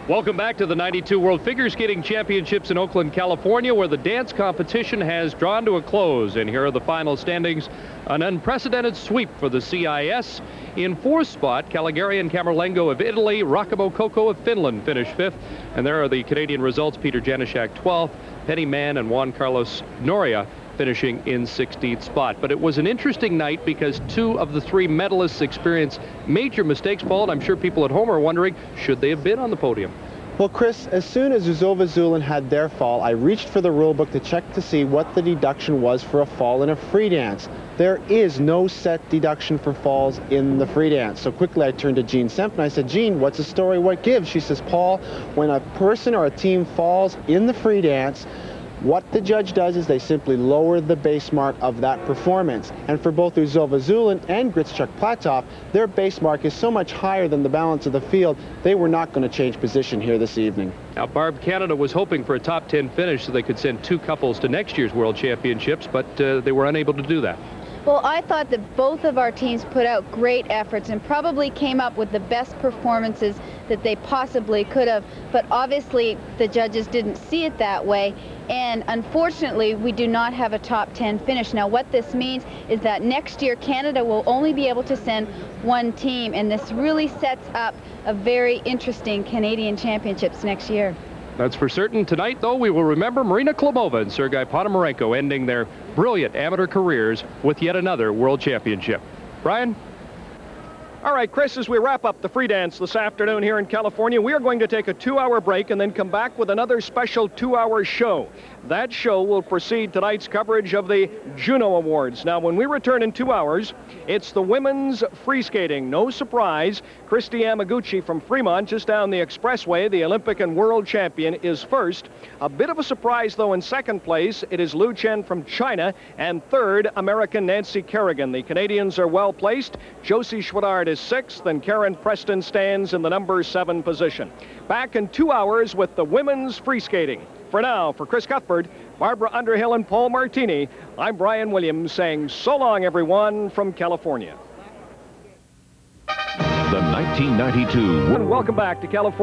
Welcome back to the 92 World Figure Skating Championships in Oakland, California, where the dance competition has drawn to a close. And here are the final standings. An unprecedented sweep for the CIS. In fourth spot, Caligari and Camerlengo of Italy, Rakamo Coco of Finland finished fifth. And there are the Canadian results. Peter Janaszak 12th, Penny Mann and Juan Carlos Noria finishing in 16th spot. But it was an interesting night because two of the three medalists experienced major mistakes. Paul, and I'm sure people at home are wondering, should they have been on the podium? Well, Chris, as soon as Zuzova Zulin had their fall, I reached for the rule book to check to see what the deduction was for a fall in a free dance. There is no set deduction for falls in the free dance. So quickly I turned to Jean Semp and I said, Jean, what's the story? What gives? She says, Paul, when a person or a team falls in the free dance, what the judge does is they simply lower the base mark of that performance. And for both Zuzova Zulin and Gricchuk Platov, their base mark is so much higher than the balance of the field, they were not going to change position here this evening. Now, Barb, Canada was hoping for a top 10 finish so they could send two couples to next year's World Championships, but they were unable to do that. Well, I thought that both of our teams put out great efforts and probably came up with the best performances that they possibly could have, but obviously the judges didn't see it that way, and unfortunately we do not have a top 10 finish. Now what this means is that next year Canada will only be able to send one team, and this really sets up a very interesting Canadian Championships next year. That's for certain. Tonight, though, we will remember Marina Klimova and Sergei Ponomarenko ending their brilliant amateur careers with yet another World Championship. Brian? All right, Chris, as we wrap up the free dance this afternoon here in California, we are going to take a 2-hour break and then come back with another special 2-hour show. That show will precede tonight's coverage of the Juno Awards. Now, when we return in 2 hours, it's the women's free skating. No surprise, Christy Yamaguchi from Fremont, just down the expressway, the Olympic and world champion, is first. A bit of a surprise, though, in second place, it is Lu Chen from China, and third, American Nancy Kerrigan. The Canadians are well placed. Josie Schwadard is sixth, and Karen Preston stands in the number 7 position. Back in 2 hours with the women's free skating. For now, for Chris Cuthbert, Barbara Underhill, and Paul Martini, I'm Brian Williams saying so long, everyone, from California. The 1992. And welcome back to California.